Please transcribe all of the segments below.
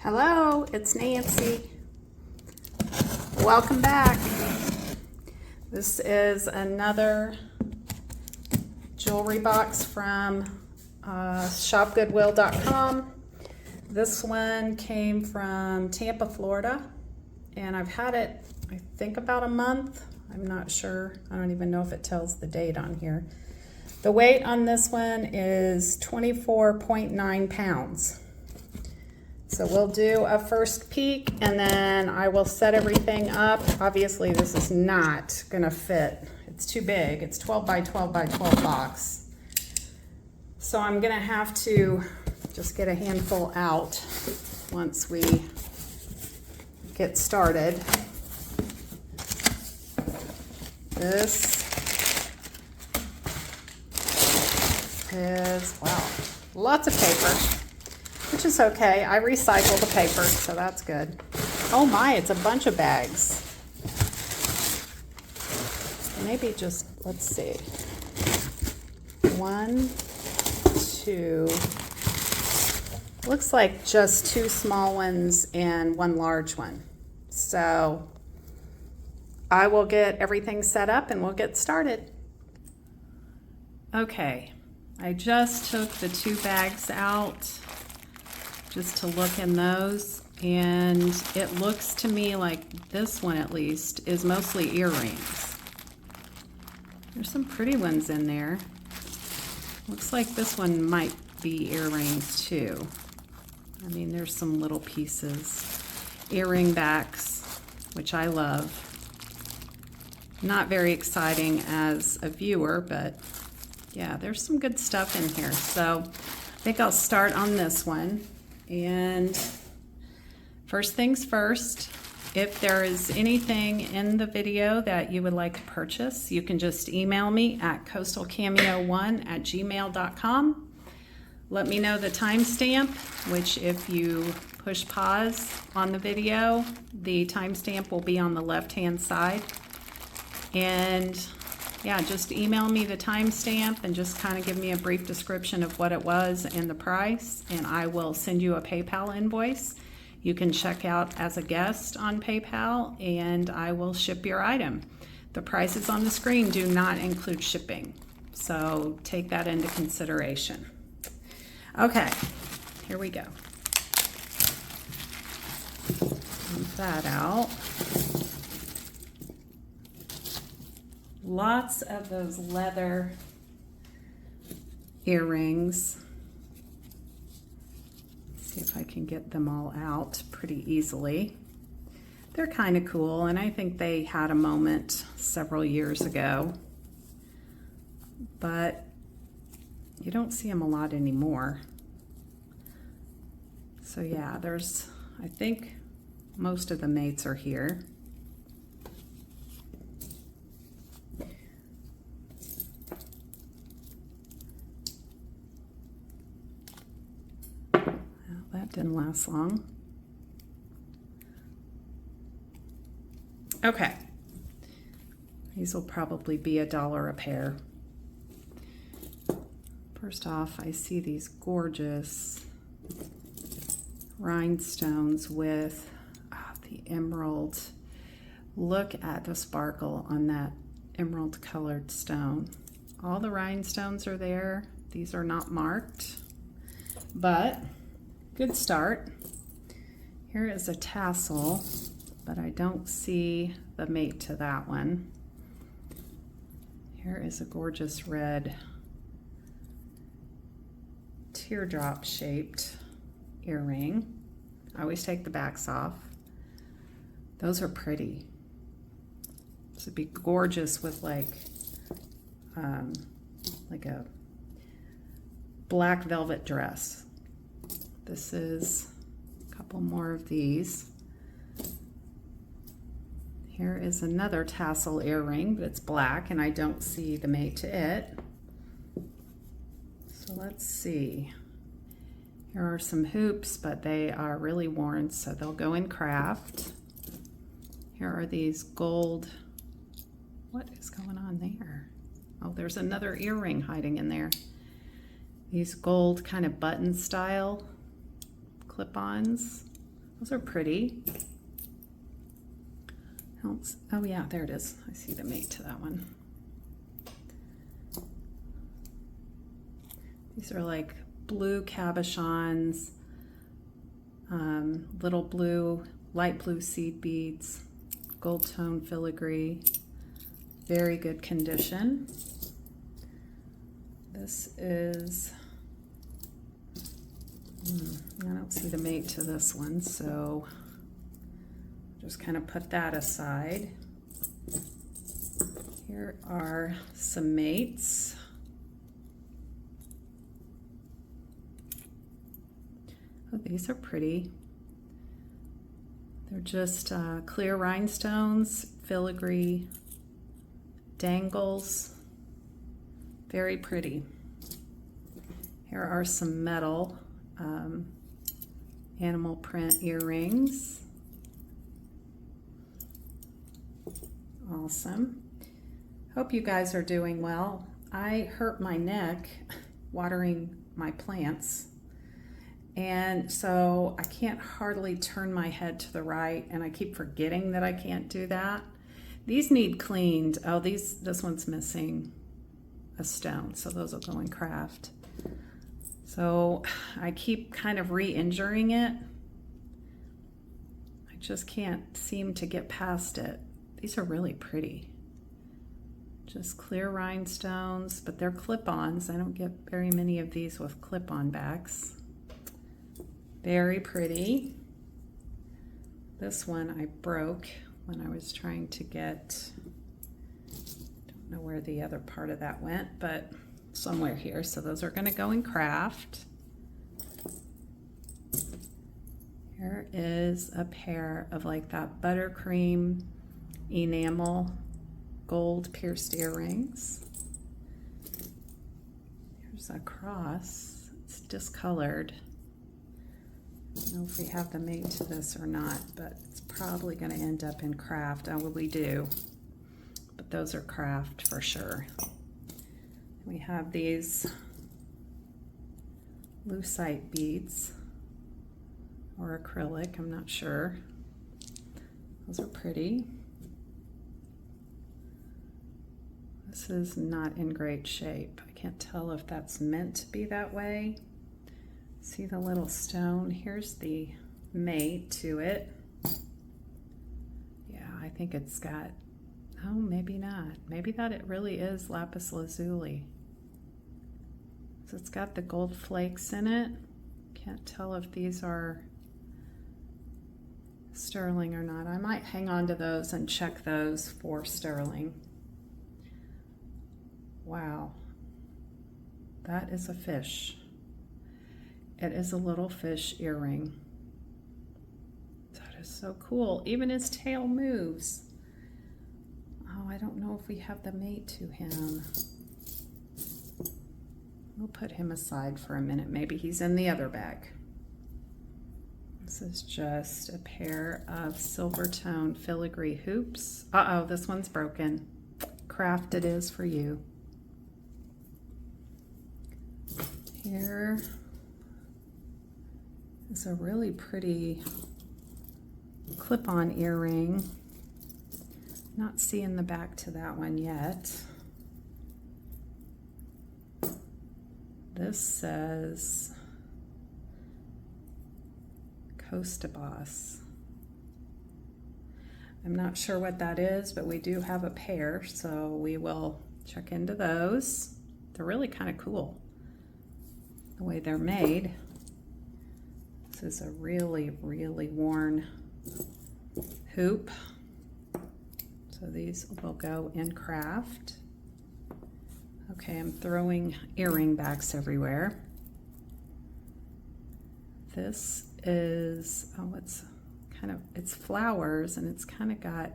Hello, it's Nancy. Welcome back. This is another jewelry box from shopgoodwill.com. This one came from Tampa, Florida, and I've had it, I think, about a month. I'm not sure. I don't even know if it tells the date on here. The weight on this one is 24.9 pounds. So we'll do a first peek and then I will set everything up. Obviously this is not gonna fit. It's too big. It's 12 by 12 by 12 box. So I'm gonna have to just get a handful out once we get started. This is, wow, lots of paper. Which is okay. I recycle the paper, so that's good. Oh my, it's a bunch of bags. Maybe just, let's see. 1, 2. Looks like just 2 small ones and 1 large one. So I will get everything set up and we'll get started. Okay, I just took the 2 bags out just to look in those, and it looks to me like this one at least is mostly earrings. There's some pretty ones in there. Looks like this one might be earrings too. I mean, there's some little pieces. Earring backs, which I love. Not very exciting as a viewer, but yeah, there's some good stuff in here. So I think I'll start on this one. And first things first, if there is anything in the video that you would like to purchase, you can just email me at coastalcameo1@gmail.com. Let me know the timestamp, which if you push pause on the video, the timestamp will be on the left-hand side. And yeah, just email me the timestamp and just kind of give me a brief description of what it was and the price, and I will send you a PayPal invoice. You can check out as a guest on PayPal and I will ship your item. The prices on the screen do not include shipping, so take that into consideration. Okay, here we go. Move that out. Lots of those leather earrings. Let's see if I can get them all out pretty easily. They're kind of cool, and I think they had a moment several years ago, but you don't see them a lot anymore. So yeah, there's, I think most of the mates are here. That didn't last long. Okay, these will probably be $1 a pair. First off, I see these gorgeous rhinestones with the emerald. Look at the sparkle on that emerald colored stone. All the rhinestones are there. These are not marked, but good start. Here is a tassel, but I don't see the mate to that one. Here is a gorgeous red teardrop shaped earring. I always take the backs off. Those are pretty. This would be gorgeous with like a black velvet dress. This is a couple more of these. Here is another tassel earring, but it's black and I don't see the mate to it. So let's see. Here are some hoops, but they are really worn, so they'll go in craft. Here are these gold. What is going on there? Oh, there's another earring hiding in there. These gold kind of button style clip-ons. Those are pretty. Oh yeah, there it is. I see the mate to that one. These are like blue cabochons, little blue, light blue seed beads, gold tone filigree, very good condition. This is, I don't see the mate to this one, so just kind of put that aside. Here are some mates. Oh, these are pretty. They're just clear rhinestones, filigree, dangles. Very pretty. Here are some metal animal print earrings. Awesome. Hope you guys are doing well. I hurt my neck watering my plants, and so I can't hardly turn my head to the right, and I keep forgetting that I can't do that. These need cleaned. Oh, this one's missing a stone, so those will go in craft. So I keep kind of re-injuring it. I just can't seem to get past it. These are really pretty. Just clear rhinestones, but they're clip-ons. I don't get very many of these with clip-on backs. Very pretty. This one I broke when I was trying to get, don't know where the other part of that went, but somewhere here. So those are going to go in craft. Here is a pair of like that buttercream enamel gold pierced earrings. Here's a cross. It's discolored. I don't know if we have the mate to this or not, but it's probably going to end up in craft. Oh, well, we do. But those are craft for sure. We have these lucite beads or acrylic, I'm not sure. Those are pretty. This is not in great shape. I can't tell if that's meant to be that way. See the little stone? Here's the mate to it. Yeah, I think it's got, oh, maybe not. Maybe that it really is lapis lazuli. So it's got the gold flakes in it. Can't tell if these are sterling or not. I might hang on to those and check those for sterling. Wow, that is a fish. It is a little fish earring. That is so cool. Even his tail moves. Oh, I don't know if we have the mate to him. We'll put him aside for a minute. Maybe he's in the other bag. This is just a pair of silver tone filigree hoops. Uh-oh, this one's broken. Craft it is for you. Here is a really pretty clip-on earring. Not seeing the back to that one yet. This says Costa Boss. I'm not sure what that is, but we do have a pair, so we will check into those. They're really kind of cool, the way they're made. This is a really, really worn hoop. So these will go in craft. Okay, I'm throwing earring backs everywhere. This is, oh, it's flowers, and it's kind of got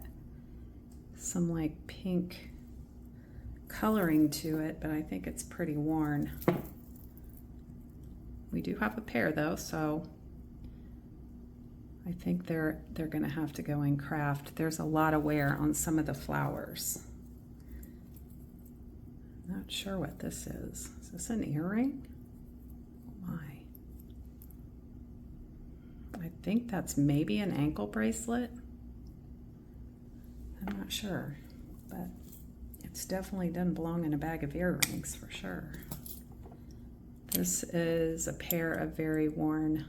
some like pink coloring to it, but I think it's pretty worn. We do have a pair though, so I think they're gonna have to go in craft. There's a lot of wear on some of the flowers. Not sure what this is. Is this an earring? Oh my. I I think that's maybe an ankle bracelet. I'm not sure, but it's definitely doesn't belong in a bag of earrings for sure. This is a pair of very worn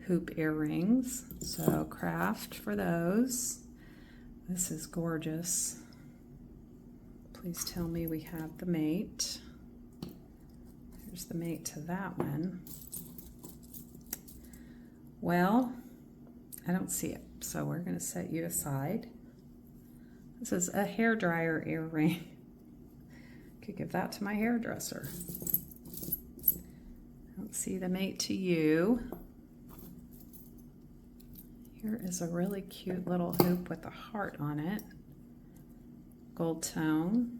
hoop earrings, so craft for those. This is gorgeous. Please tell me we have the mate. Here's the mate to that one. Well, I don't see it, so we're going to set you aside. This is a hairdryer earring. Could give that to my hairdresser. I don't see the mate to you. Here is a really cute little hoop with a heart on it. Gold tone.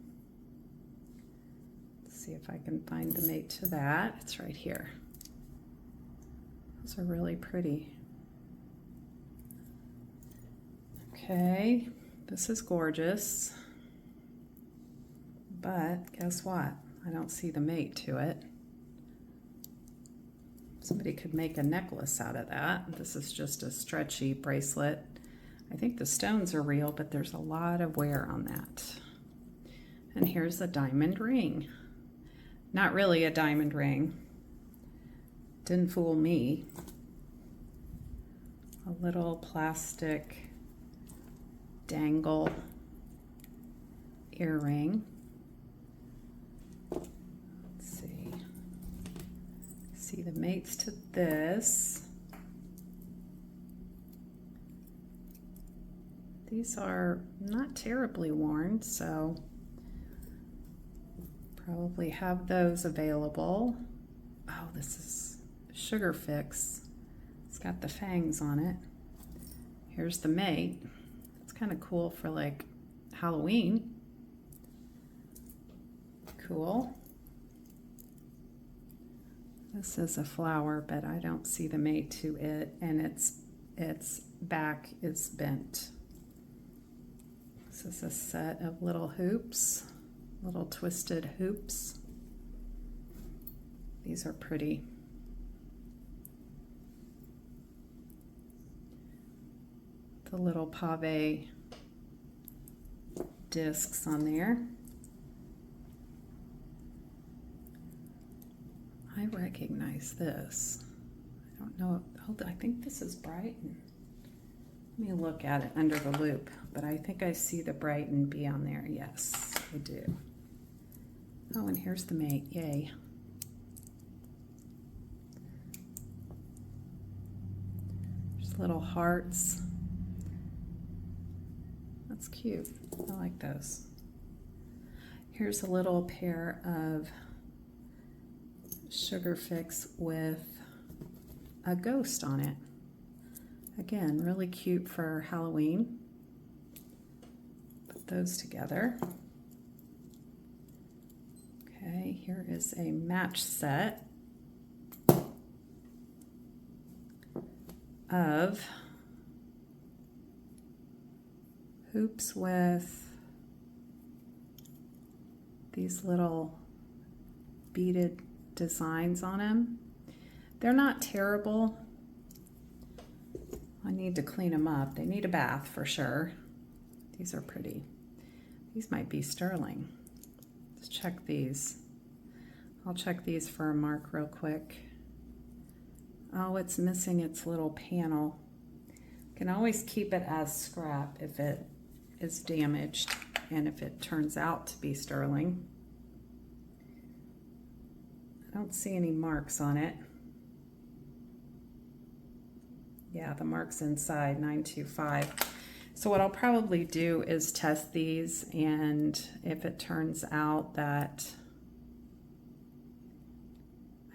Let's see if I can find the mate to that. It's right here. Those are really pretty. Okay, this is gorgeous. But guess what? I don't see the mate to it. Somebody could make a necklace out of that. This is just a stretchy bracelet. I think the stones are real, but there's a lot of wear on that. And here's a diamond ring. Not really a diamond ring. Didn't fool me. A little plastic dangle earring. Let's see. See the mates to this. These are not terribly worn, so probably have those available. Oh, this is Sugar Fix. It's got the fangs on it. Here's the mate. It's kind of cool for like Halloween. Cool. This is a flower, but I don't see the mate to it, and its back is bent. This is a set of little hoops, little twisted hoops. These are pretty. The little pave discs on there. I recognize this. I don't know. Hold on, I think this is Brighton. Let me look at it under the loop, but I think I see the Brighton B on there. Yes, I do. Oh, and here's the mate. Yay. There's little hearts. That's cute. I like those. Here's a little pair of Sugar Fix with a ghost on it. Again, really cute for Halloween. Put those together. Okay, here is a match set of hoops with these little beaded designs on them. They're not terrible. I need to clean them up. They need a bath for sure. These are pretty. These might be sterling. Let's check these. I'll check these for a mark real quick. Oh, it's missing its little panel. Can always keep it as scrap if it is damaged and if it turns out to be sterling. I don't see any marks on it. Yeah, the mark's inside, 925. So what I'll probably do is test these, and if it turns out that,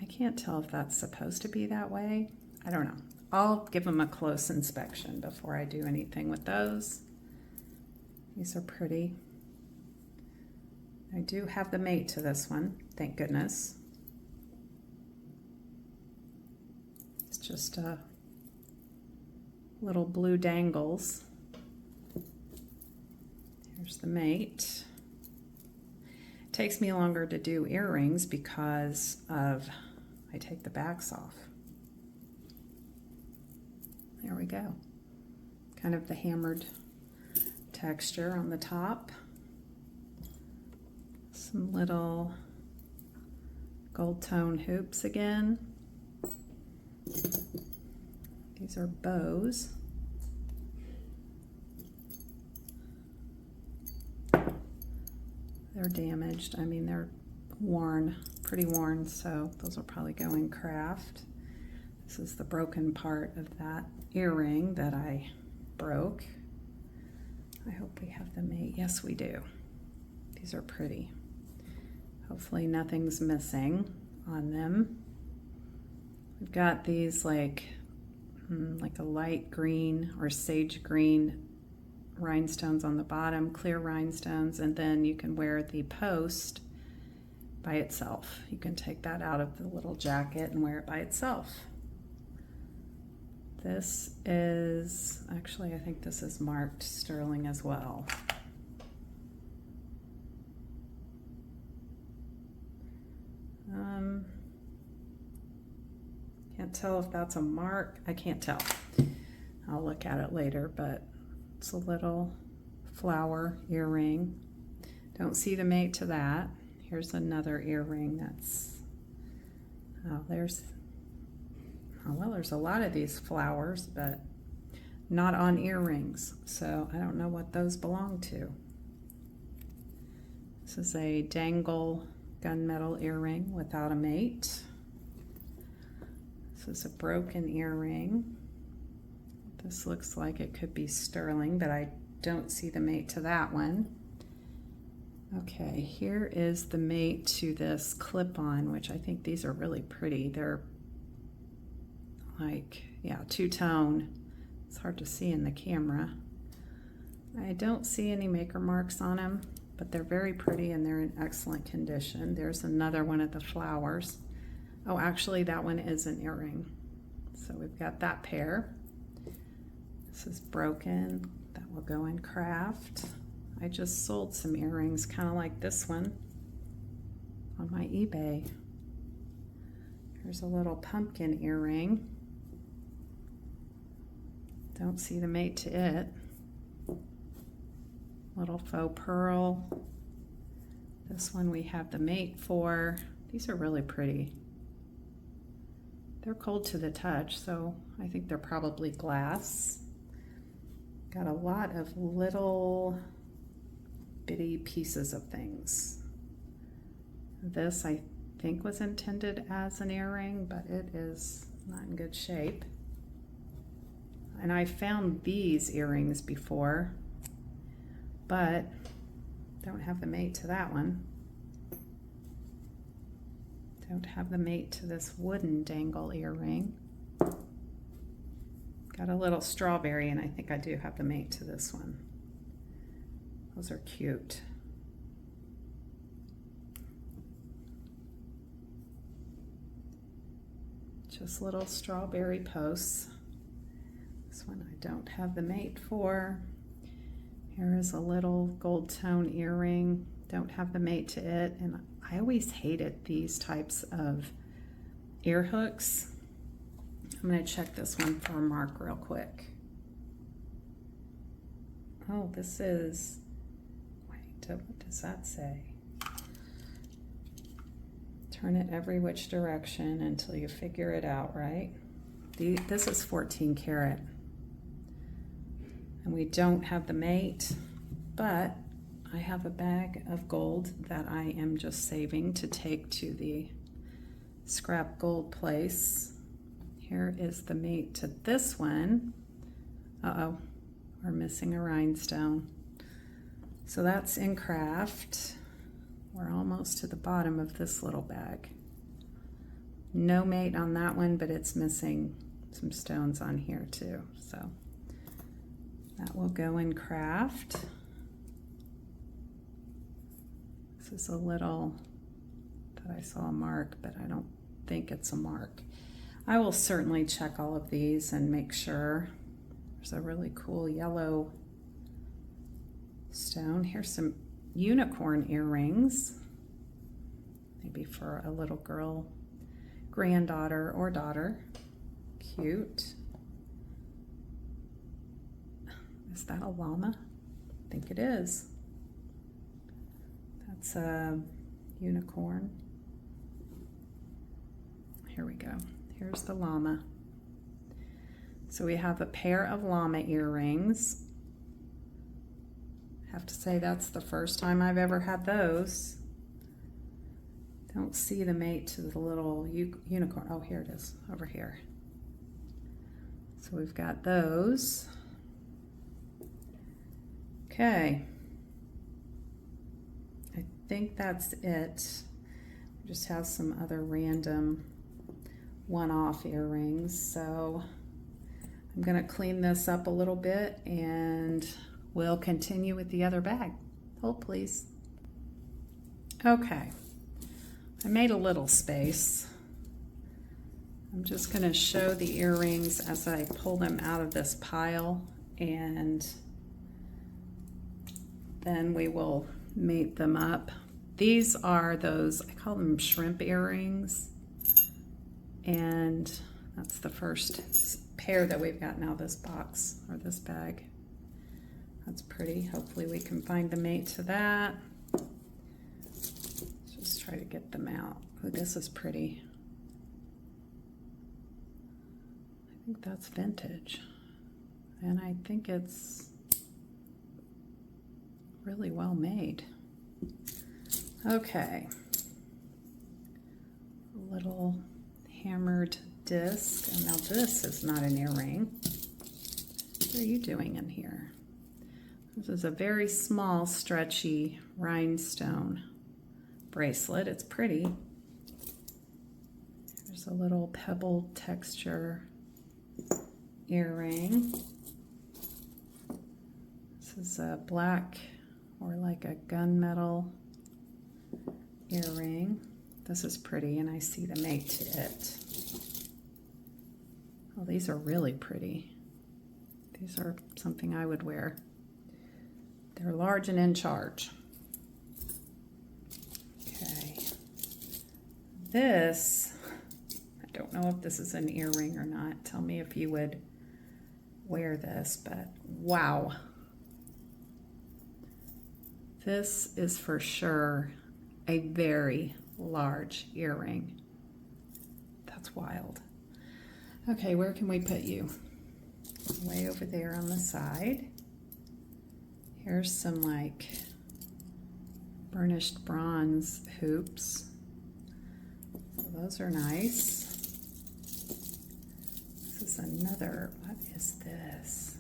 I can't tell if that's supposed to be that way. I don't know. I'll give them a close inspection before I do anything with those. These are pretty. I do have the mate to this one, thank goodness. It's just a little blue dangles. Here's the mate. It takes me longer to do earrings because of I take the backs off. There we go. Kind of the hammered texture on the top. Some little gold tone hoops again. These are bows. They're damaged. I mean, they're worn, pretty worn, so those will probably go in craft. This is the broken part of that earring that I broke. I hope we have the mate. Yes, we do. These are pretty. Hopefully nothing's missing on them. We've got these like a light green or sage green rhinestones on the bottom, clear rhinestones, and then you can wear the post by itself. You can take that out of the little jacket and wear it by itself. This is, actually I think this is marked sterling as well. Can't tell if that's a mark. I can't tell. I'll look at it later, but it's a little flower earring. Don't see the mate to that. Here's another earring that's, oh, there's a lot of these flowers, but not on earrings, so I don't know what those belong to. This is a dangle gunmetal earring without a mate. This is a broken earring. This looks like it could be sterling, but I don't see the mate to that one. Okay, here is the mate to this clip-on, which I think these are really pretty. They're like, yeah, two-tone. It's hard to see in the camera. I don't see any maker marks on them, but they're very pretty and they're in excellent condition. There's another one of the flowers. Oh, actually that one is an earring. So we've got that pair. This is broken. That will go in craft. I just sold some earrings kind of like this one on my eBay. Here's a little pumpkin earring. Don't see the mate to it. Little faux pearl. This one we have the mate for. These are really pretty. They're cold to the touch, so I think they're probably glass. Got a lot of little bitty pieces of things. This I think was intended as an earring, but it is not in good shape. And I found these earrings before, but don't have the mate to that one. Don't have the mate to this wooden dangle earring. Got a little strawberry, and I think I do have the mate to this one. Those are cute. Just little strawberry posts. This one I don't have the mate for. Here is a little gold tone earring. Don't have the mate to it, and I always hated these types of ear hooks. I'm going to check this one for a mark real quick. Oh, this is, wait, what does that say? Turn it every which direction until you figure it out, right? This is 14 karat. And we don't have the mate, but I have a bag of gold that I am just saving to take to the scrap gold place. Here is the mate to this one. Uh-oh, we're missing a rhinestone. So that's in craft. We're almost to the bottom of this little bag. No mate on that one, but it's missing some stones on here too. So that will go in craft. This is a little that I saw a mark, but I don't think it's a mark. I will certainly check all of these and make sure. There's a really cool yellow stone. Here's some unicorn earrings, maybe for a little girl, granddaughter or daughter. Cute. Is that a llama? I think it is. That's a unicorn. Here we go. Here's the llama. So we have a pair of llama earrings. I have to say that's the first time I've ever had those. Don't see the mate to the little unicorn. Oh, here it is, over here. So we've got those. Okay. I think that's it. We just have some other random one-off earrings. So I'm gonna clean this up a little bit and we'll continue with the other bag. Hold please. Okay, I made a little space. I'm just gonna show the earrings as I pull them out of this pile, and then we will mate them up. These are those, I call them shrimp earrings, and that's the first pair that we've gotten out of this box, or this bag. That's pretty. Hopefully we can find the mate to that. Let's just try to get them out. Oh, this is pretty. I think that's vintage. And I think it's really well made. Okay. A little hammered disc. And now this is not an earring. What are you doing in here? This is a very small, stretchy rhinestone bracelet. It's pretty. There's a little pebble texture earring. This is a black or like a gunmetal earring. This is pretty, and I see the mate to it. Oh, these are really pretty. These are something I would wear. They're large and in charge. Okay. This, I don't know if this is an earring or not. Tell me if you would wear this, but wow. This is for sure a very large earring. That's wild. Okay, where can we put you? Way over there on the side. Here's some like burnished bronze hoops. So those are nice. This is another, what is this?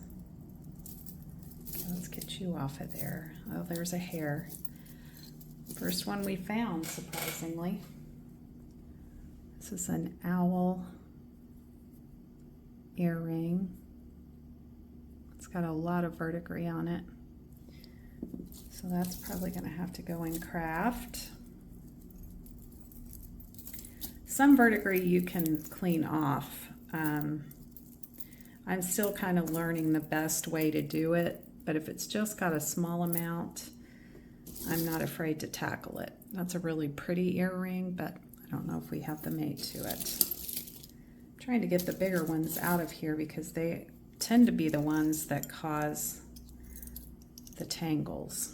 Okay, let's get you off of there. Oh, there's a hair. First one we found, surprisingly. This is an owl earring. It's got a lot of verdigris on it. So that's probably going to have to go in craft. Some verdigris you can clean off. I'm still kind of learning the best way to do it, but if it's just got a small amount, I'm not afraid to tackle it. That's a really pretty earring, but I don't know if we have the mate to it. I'm trying to get the bigger ones out of here because they tend to be the ones that cause the tangles.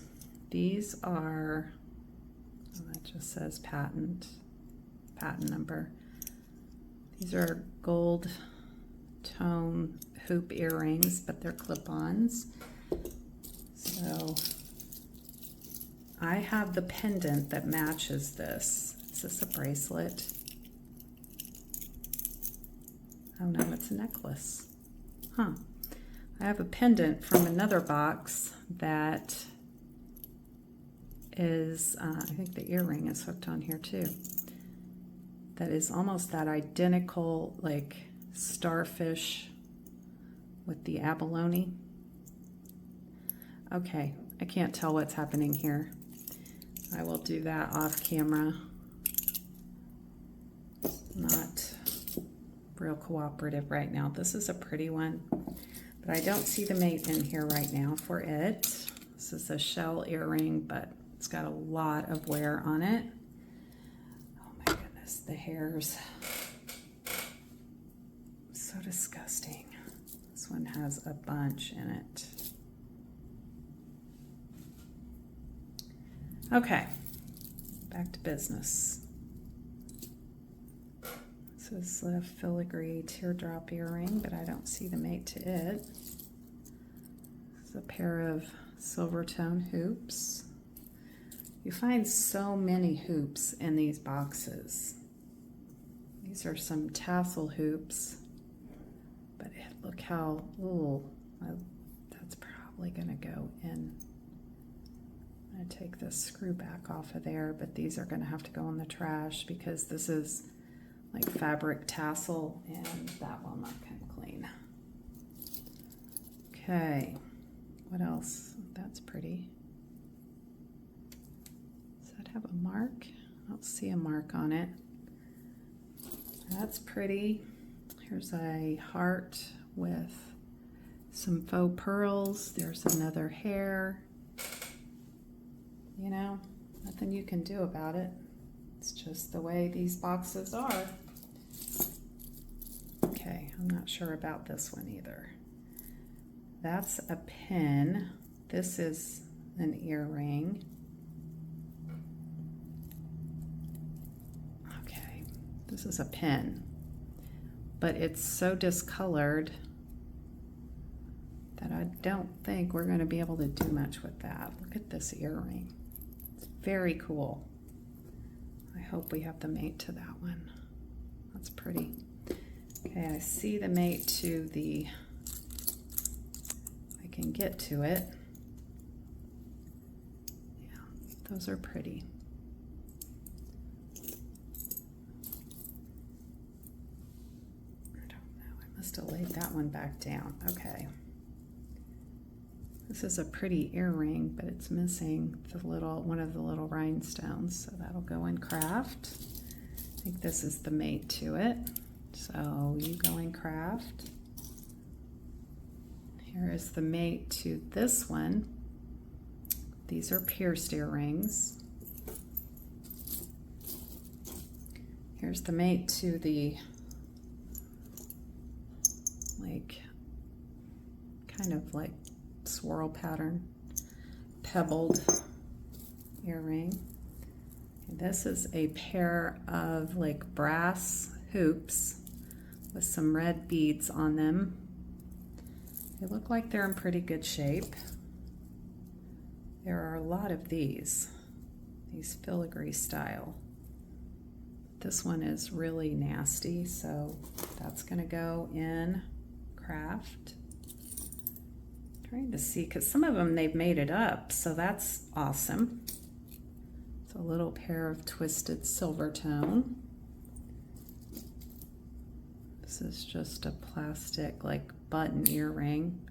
These are, oh, that just says patent number. These are gold tone hoop earrings, but they're clip-ons. So I have the pendant that matches this. Is this a bracelet? Oh no, it's a necklace. Huh. I have a pendant from another box that is, I think the earring is hooked on here too. That is almost that identical, like starfish with the abalone. Okay, I can't tell what's happening here. I will do that off camera. Not real cooperative right now. This is a pretty one, but I don't see the mate in here right now for it. This is a shell earring, but it's got a lot of wear on it. Oh my goodness, the hairs. So disgusting. This one has a bunch in it. Okay, back to business. This is the filigree teardrop earring, but I don't see the mate to it. This is a pair of silver tone hoops. You find so many hoops in these boxes. These are some tassel hoops, but look how, ooh, that's probably gonna go in. I'm gonna take this screw back off of there, but these are gonna have to go in the trash because this is like fabric tassel and that will not come clean. Okay, what else? That's pretty. Does that have a mark? I don't see a mark on it. That's pretty. Here's a heart with some faux pearls. There's another hair. You know, nothing you can do about it. It's just the way these boxes are. Okay, I'm not sure about this one either. That's a pin. This is an earring. Okay, this is a pin, but it's so discolored that I don't think we're going to be able to do much with that. Look at this earring. It's very cool. I hope we have the mate to that one. That's pretty. Okay, I see the mate to the, I can get to it. Yeah, those are pretty. I don't know, I must have laid that one back down. Okay. This is a pretty earring, but it's missing the one of the little rhinestones, so that'll go in craft. I think this is the mate to it. So you go in craft. Here is the mate to this one. These are pierced earrings. Here's the mate to the, like, kind of like swirl pattern, pebbled earring. And this is a pair of like brass hoops with some red beads on them. They look like they're in pretty good shape. There are a lot of these filigree style. This one is really nasty, so that's gonna go in craft. Trying to see, because some of them they've made it up, so that's awesome. It's a little pair of twisted silver tone. This is just a plastic like button earring.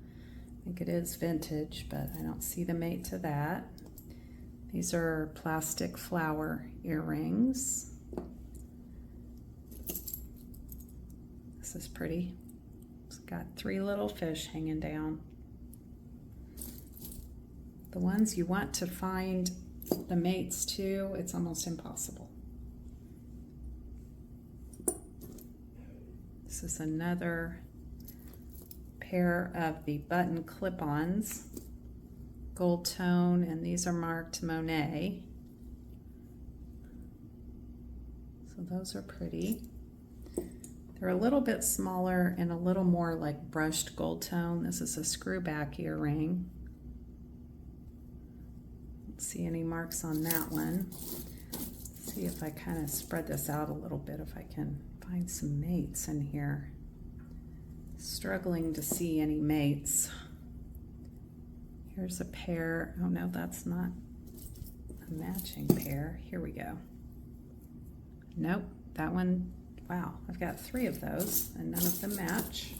I think it is vintage, but I don't see the mate to that. These are plastic flower earrings. This is pretty. It's got 3 little fish hanging down. The ones you want to find the mates to, it's almost impossible. This is another pair of the button clip-ons, gold tone, and these are marked Monet. So those are pretty. They're a little bit smaller and a little more like brushed gold tone. This is a screw back earring. See any marks on that one. Let's see if I kind of spread this out a little bit, if I can find some mates in here. Struggling to see any mates. Here's a pair. Oh no, that's not a matching pair. Here we go. Nope, that one, wow, I've got 3 of those and none of them match.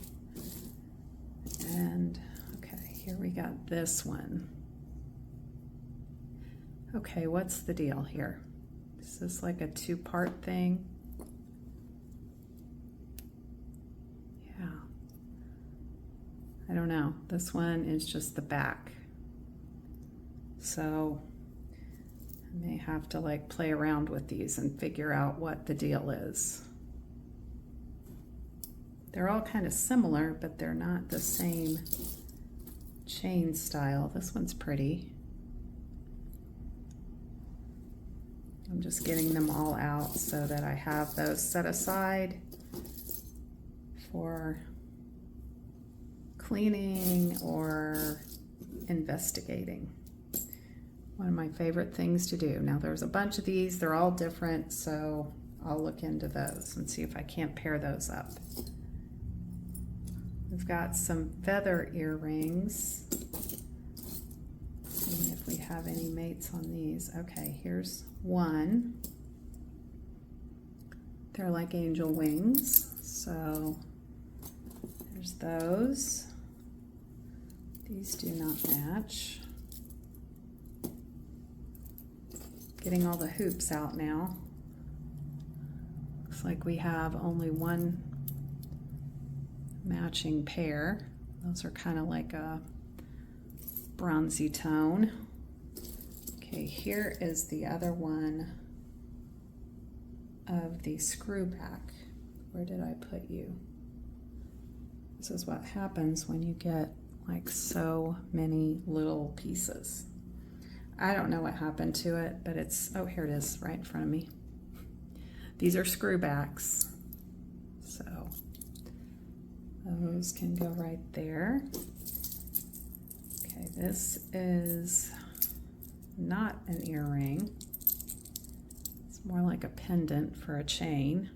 And okay, here we got this one. Okay, what's the deal here? Is this like a 2-part thing? Yeah. I don't know. This one is just the back. So I may have to like play around with these and figure out what the deal is. They're all kind of similar, but they're not the same chain style. This one's pretty. I'm just getting them all out so that I have those set aside for cleaning or investigating. One of my favorite things to do. Now there's a bunch of these, they're all different, so I'll look into those and see if I can't pair those up. We've got some feather earrings. See if we have any mates on these. Okay, here's one. They're like angel wings, so there's those. These do not match. Getting all the hoops out now. Looks like we have only one matching pair. Those are kind of like a bronzy tone. Okay, here is the other one of the screw back. Where did I put you? This is what happens when you get like so many little pieces. I don't know what happened to it, but it's, oh, here it is right in front of me. These are screw backs. So those can go right there. Okay, this is not an earring. It's more like a pendant for a chain.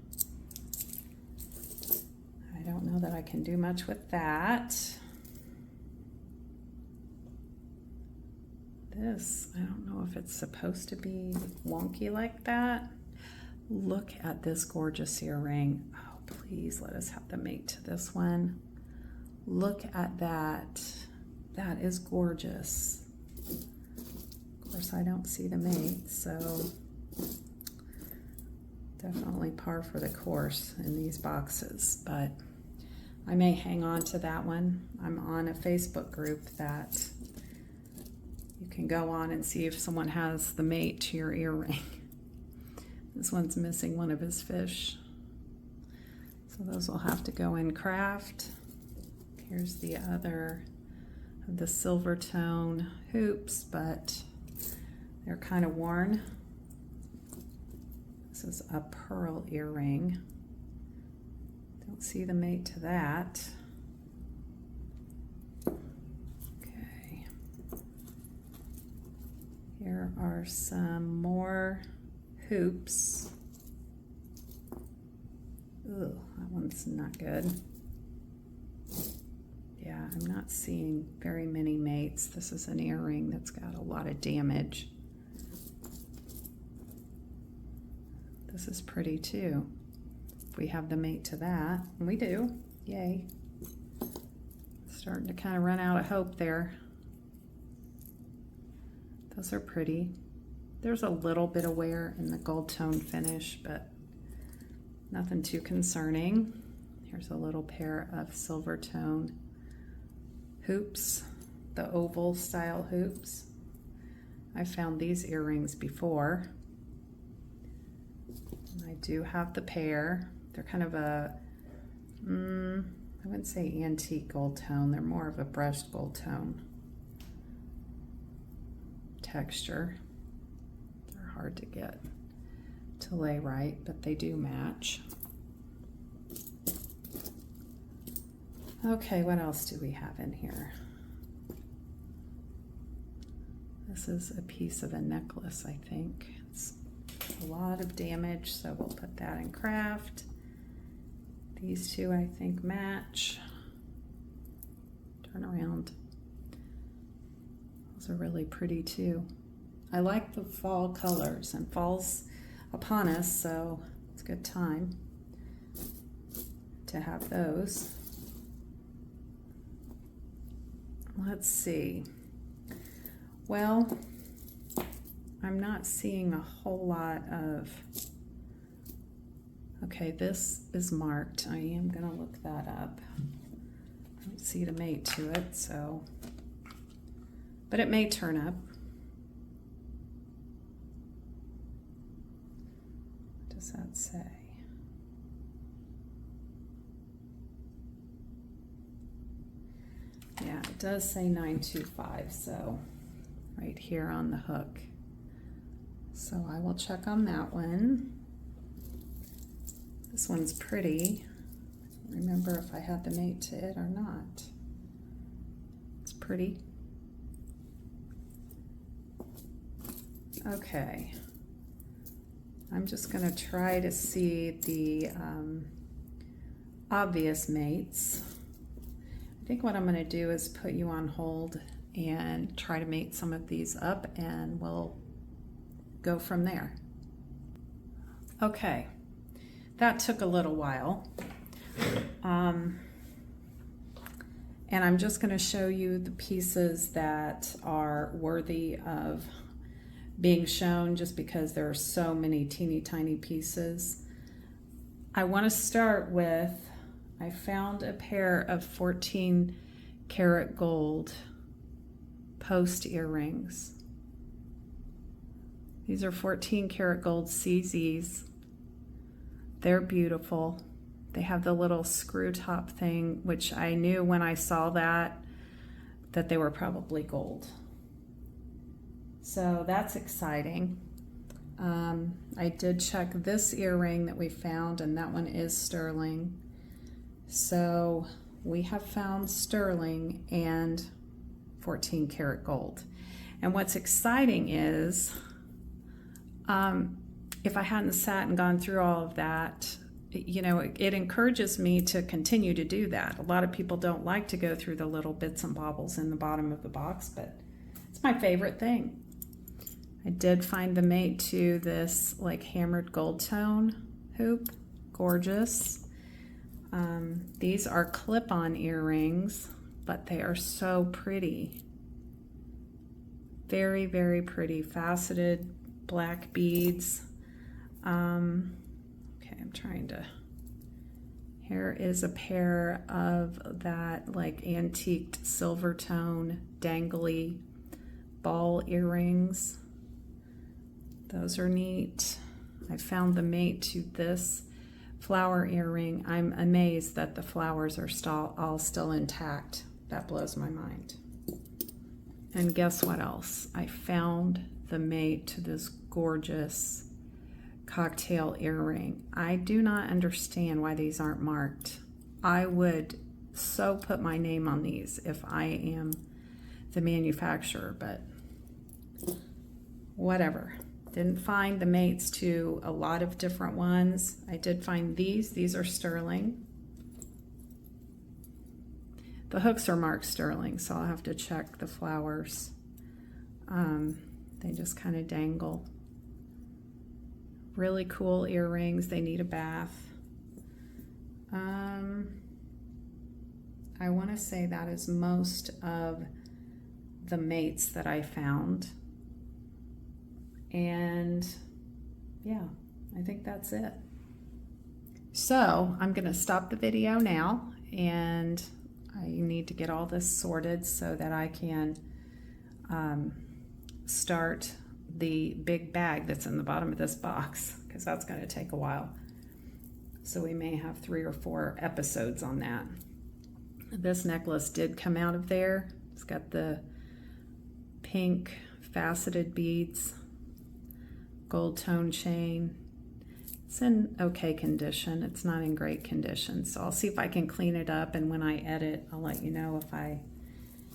I don't know that I can do much with that. This, I don't know if it's supposed to be wonky like that. Look at this gorgeous earring. Oh, please let us have the mate to this one. Look at that. That is gorgeous. Of course, I don't see the mate, so definitely par for the course in these boxes, but I may hang on to that one. I'm on a Facebook group that you can go on and see if someone has the mate to your earring. This one's missing one of his fish. So those will have to go in craft. Here's the other of the silver tone hoops, but they're kind of worn. This is a pearl earring. Don't see the mate to that. Okay. Here are some more hoops. Ugh, that one's not good. Yeah, I'm not seeing very many mates. This is an earring that's got a lot of damage. This is pretty too. If we have the mate to that, and we do, yay. Starting to kind of run out of hope there. Those are pretty. There's a little bit of wear in the gold tone finish, but nothing too concerning. Here's a little pair of silver tone hoops, the oval style hoops. I found these earrings before. And I do have the pair. They're kind of a, I wouldn't say antique gold tone. They're more of a brushed gold tone texture. They're hard to get to lay right, but they do match. Okay, what else do we have in here? This is a piece of a necklace, I think. It's a lot of damage, so we'll put that in craft. These two, I think, match. Turn around. Those are really pretty too. I like the fall colors, and fall's upon us, so it's a good time to have those. Let's see. Well, I'm not seeing a whole lot of, okay, this is marked. I am gonna look that up. I don't see the mate to it, so, but it may turn up. What does that say? Yeah, it does say 925, so right here on the hook So I will check on that one. This one's pretty. I don't remember if I had the mate to it or not. It's pretty. Okay. I'm just going to try to see the obvious mates. I think what I'm going to do is put you on hold and try to mate some of these up, and we'll go from there. Okay, that took a little while. And I'm just going to show you the pieces that are worthy of being shown, just because there are so many teeny tiny pieces. I want to start with, I found a pair of 14 karat gold post earrings. These are 14 karat gold CZs. They're beautiful. They have the little screw top thing, which I knew when I saw that they were probably gold. So that's exciting. I did check this earring that we found, and that one is sterling. So we have found sterling and 14 karat gold. And what's exciting is, if I hadn't sat and gone through all of that, you know, it encourages me to continue to do that. A lot of people don't like to go through the little bits and baubles in the bottom of the box, but it's my favorite thing. I did find the mate to this like hammered gold tone hoop. Gorgeous. These are clip-on earrings, but they are so pretty. Very, very pretty. Faceted black beads. Okay, I'm trying to... Here is a pair of that like antiqued silver tone dangly ball earrings. Those are neat. I found the mate to this flower earring. I'm amazed that the flowers are all still intact. That blows my mind. And guess what else? I found the mate to this gorgeous cocktail earring. I do not understand why these aren't marked. I would so put my name on these if I am the manufacturer, but whatever. Didn't find the mates to a lot of different ones. I did find these. These are sterling. The hooks are marked sterling, so I'll have to check the flowers. They just kind of dangle. Really cool earrings. They need a bath. I want to say that is most of the mates that I found. And yeah, I think that's it. So I'm going to stop the video now, and I need to get all this sorted so that I can start the big bag that's in the bottom of this box, because that's going to take a while. So we may have 3 or 4 episodes on that. This necklace did come out of there. It's got the pink faceted beads, gold tone chain. It's in okay condition. It's not in great condition. So I'll see if I can clean it up, and when I edit, I'll let you know if I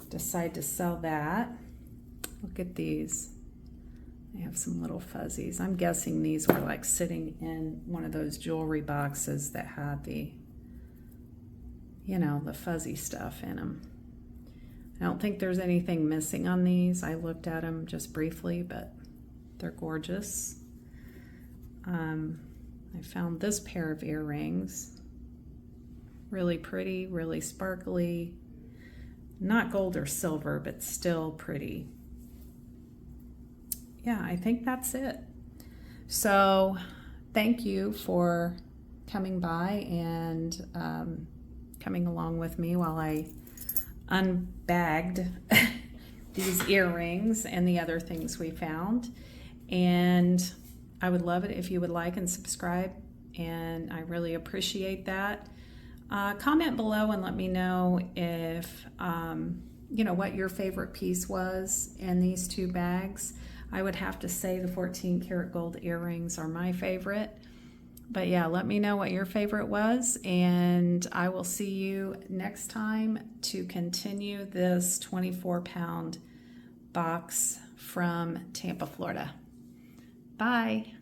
decide to sell that. Look at these. They have some little fuzzies. I'm guessing these were like sitting in one of those jewelry boxes that had the, you know, the fuzzy stuff in them. I don't think there's anything missing on these. I looked at them just briefly, but they're gorgeous. I found this pair of earrings. Really pretty, really sparkly. Not gold or silver, but still pretty. Yeah, I think that's it. So thank you for coming by and coming along with me while I unbagged these earrings and the other things we found. And I would love it if you would like and subscribe, and I really appreciate that. Comment below and let me know if you know what your favorite piece was in these 2 bags. I would have to say the 14 karat gold earrings are my favorite. But yeah, let me know what your favorite was, and I will see you next time to continue this 24-pound box from Tampa, Florida. Bye.